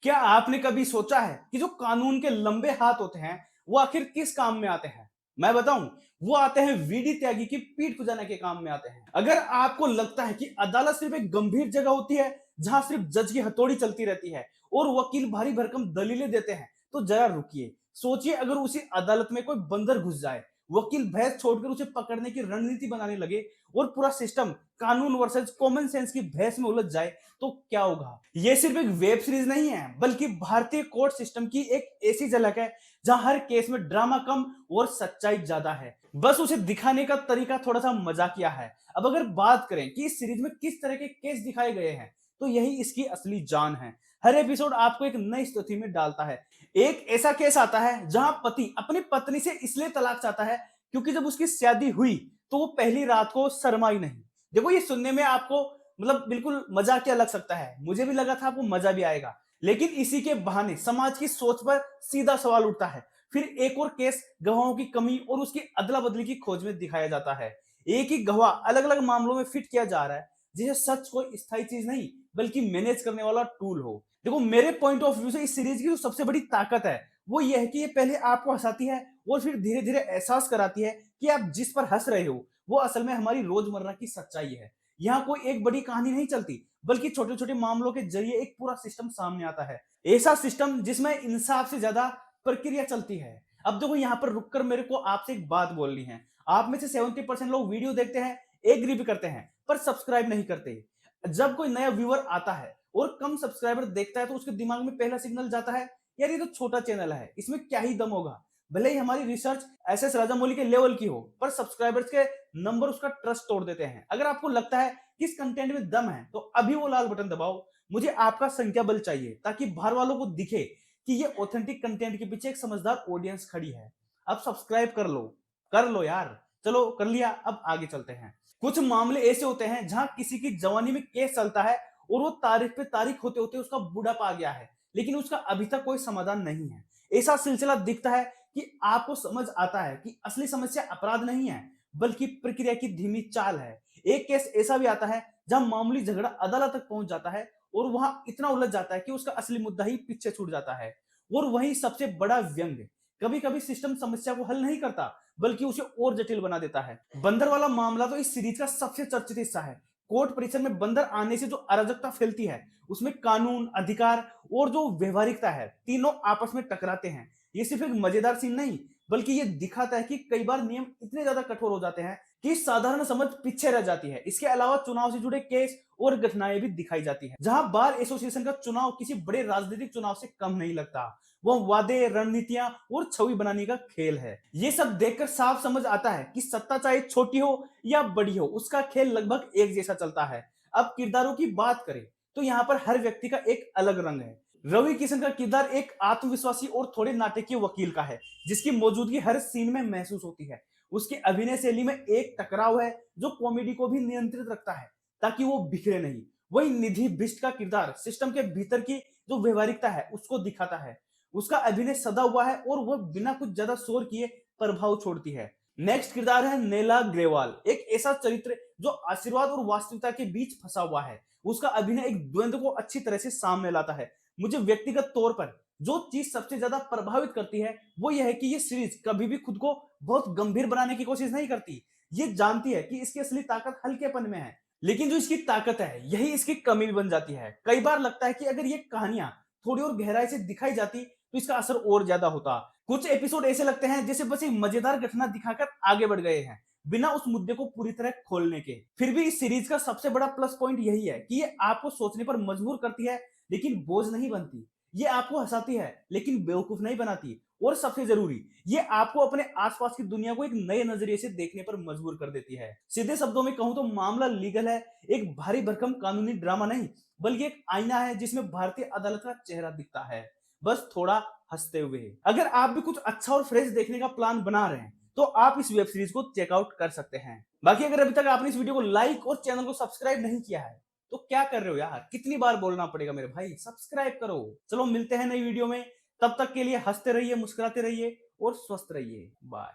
क्या आपने कभी सोचा है कि जो कानून के लंबे हाथ होते हैं वो आखिर किस काम में आते हैं? मैं बताऊं, वो आते हैं वीडी त्यागी की पीठ खुजाने के काम में आते हैं। अगर आपको लगता है कि अदालत सिर्फ एक गंभीर जगह होती है जहां सिर्फ जज की हथौड़ी चलती रहती है और वकील भारी भरकम दलीलें देते हैं, तो जरा रुकिए। सोचिए, अगर उसी अदालत में कोई बंदर घुस जाए, वकील बहस छोड़कर उसे पकड़ने की रणनीति बनाने लगे और पूरा सिस्टम कानून वर्सेस कॉमन सेंस की बहस में उलझ जाए, तो क्या होगा? ये सिर्फ एक वेब सीरीज नहीं है, बल्कि भारतीय कोर्ट सिस्टम की एक ऐसी झलक है जहां हर केस में ड्रामा कम और सच्चाई ज्यादा है। बस उसे दिखाने का तरीका थोड़ा सा मजाकिया है। अब अगर बात करें कि इस सीरीज में किस तरह के केस दिखाए गए हैं, तो यही इसकी असली जान है। हर एपिसोड आपको एक नई स्थिति में डालता है। एक ऐसा केस आता है जहां पति अपनी पत्नी से इसलिए तलाक चाहता है क्योंकि जब उसकी शादी हुई तो वो पहली रात को शर्माई नहीं। देखो, ये सुनने में आपको बिल्कुल मजाकिया लग सकता है, मुझे भी लगा था आपको मजा भी आएगा, लेकिन इसी के बहाने समाज की सोच पर सीधा सवाल उठता है। फिर एक और केस गवाहों की कमी और उसकी अदला बदली की खोज में दिखाया जाता है। एक ही गवाह अलग अलग मामलों में फिट किया जा रहा है, जिसे सच कोई स्थायी चीज नहीं बल्कि मैनेज करने वाला टूल हो। देखो, मेरे पॉइंट ऑफ व्यू से इस सीरीज की जो सबसे बड़ी ताकत है वो ये है कि ये पहले आपको हंसाती है और फिर धीरे धीरे एहसास कराती है कि आप जिस पर हंस रहे हो वो असल में हमारी रोजमर्रा की सच्चाई है। यहाँ कोई एक बड़ी कहानी नहीं चलती, बल्कि छोटे छोटे मामलों के जरिए एक पूरा सिस्टम सामने आता है। ऐसा सिस्टम जिसमें इंसाफ से ज्यादा प्रक्रिया चलती है। अब देखो, यहाँ पर रुककर मेरे को आपसे एक बात बोलनी है। आप में से 70% लोग वीडियो देखते हैं, एग्री भी करते हैं, पर सब्सक्राइब नहीं करते। जब कोई नया व्यूअर आता है और कम सब्सक्राइबर देखता है तो उसके दिमाग में पहला सिग्नल जाता है, यार ये तो छोटा चैनल है, इसमें क्या ही दम होगा। भले ही हमारी रिसर्च एसएस राजामौली के लेवल की हो, पर सब्सक्राइबर्स के नंबर उसका ट्रस्ट तोड़ देते हैं। अगर आपको लगता है कि इस कंटेंट में दम है, तो अभी वो लाल बटन दबाओ। मुझे आपका संख्या बल चाहिए ताकि बाहर वालों को दिखे कि ये ऑथेंटिक कंटेंट के पीछे एक समझदार ऑडियंस खड़ी है। अब सब्सक्राइब कर लो यार। चलो, कर लिया, अब आगे चलते हैं। कुछ मामले ऐसे होते हैं जहां किसी की जवानी में केस चलता है और वो तारीख पे तारीख होते होते उसका बुढ़ापा आ गया है, लेकिन उसका अभी तक कोई समाधान नहीं है। ऐसा सिलसिला दिखता है कि आपको समझ आता है कि असली समस्या अपराध नहीं है, बल्कि प्रक्रिया की धीमी चाल है। एक केस ऐसा भी आता है जहां मामूली झगड़ा अदालत तक पहुंच जाता है और वहां इतना उलझ जाता है कि उसका असली मुद्दा ही पीछे छूट जाता है। और वही सबसे बड़ा व्यंग, कभी कभी सिस्टम समस्या को हल नहीं करता बल्कि उसे और जटिल बना देता है। बंदर वाला मामला तो इस सीरीज का सबसे चर्चित हिस्सा है। कोर्ट परिसर में बंदर आने से जो अराजकता फैलती है, उसमें कानून, अधिकार और जो व्यवहारिकता है, तीनों आपस में टकराते हैं। ये सिर्फ एक मजेदार सीन नहीं, बल्कि ये दिखाता है कि कई बार नियम इतने ज्यादा कठोर हो जाते हैं कि साधारण समझ पीछे रह जाती है। इसके अलावा चुनाव से जुड़े केस और घटनाएं भी दिखाई जाती है, जहां बार एसोसिएशन का चुनाव किसी बड़े राजनीतिक चुनाव से कम नहीं लगता। वो वादे, रणनीतियां और छवि बनाने का खेल है। ये सब देखकर साफ समझ आता है कि सत्ता चाहे छोटी हो या बड़ी हो, उसका खेल लगभग एक जैसा चलता है। अब किरदारों की बात करें तो यहाँ पर हर व्यक्ति का एक अलग रंग है। रवि किशन का किरदार एक आत्मविश्वासी और थोड़े नाटकीय वकील का है, जिसकी मौजूदगी हर सीन में महसूस होती है। उसकी अभिनय शैली में एक टकराव है जो कॉमेडी को भी नियंत्रित रखता है ताकि वो बिखरे नहीं। वही निधि बिष्ट का किरदार सिस्टम के भीतर की जो व्यवहारिकता है उसको दिखाता है। उसका अभिनय सदा हुआ है और वह बिना कुछ ज्यादा शोर किए प्रभाव छोड़ती है। नेक्स्ट किरदार है नेला ग्रेवाल, एक ऐसा चरित्र जो आशीर्वाद और वास्तविकता के बीच फंसा हुआ है। उसका अभिनय एक द्वंद्व को अच्छी तरह से सामने लाता है। मुझे व्यक्तिगत तौर पर जो चीज सबसे ज्यादा प्रभावित करती है वो यह है कि ये सीरीज कभी भी खुद को बहुत गंभीर बनाने की कोशिश नहीं करती। ये जानती है कि इसकी असली ताकत हल्केपन में है, लेकिन जो इसकी ताकत है यही इसकी कमी भी बन जाती है। कई बार लगता है कि अगर ये कहानियां थोड़ी और गहराई से दिखाई जाती तो इसका असर और ज्यादा होता। कुछ एपिसोड ऐसे लगते हैं जैसे बस एक मजेदार घटना दिखाकर आगे बढ़ गए हैं, बिना उस मुद्दे को पूरी तरह खोलने के। फिर भी इस सीरीज का सबसे बड़ा प्लस पॉइंट यही है कि ये आपको सोचने पर मजबूर करती है, लेकिन बोझ नहीं बनती। ये आपको हंसाती है, लेकिन बेवकूफ नहीं बनाती। और सबसे जरूरी, ये आपको अपने आसपास की दुनिया को एक नए नजरिए से देखने पर मजबूर कर देती है। सीधे शब्दों में कहूं तो मामला लीगल है, एक भारी भरकम कानूनी ड्रामा नहीं, बल्कि एक आईना है जिसमें भारतीय अदालत का चेहरा दिखता है, बस थोड़ा हंसते हुए। अगर आप भी कुछ अच्छा और फ्रेश देखने का प्लान बना रहे हैं तो आप इस वेब सीरीज को चेकआउट कर सकते हैं। बाकी अगर अभी तक आपने इस वीडियो को लाइक और चैनल को सब्सक्राइब नहीं किया है तो क्या कर रहे हो यार, कितनी बार बोलना पड़ेगा मेरे भाई, सब्सक्राइब करो। चलो, मिलते हैं नई वीडियो में, तब तक के लिए हंसते रहिए, मुस्कुराते रहिए और स्वस्थ रहिए। बाय।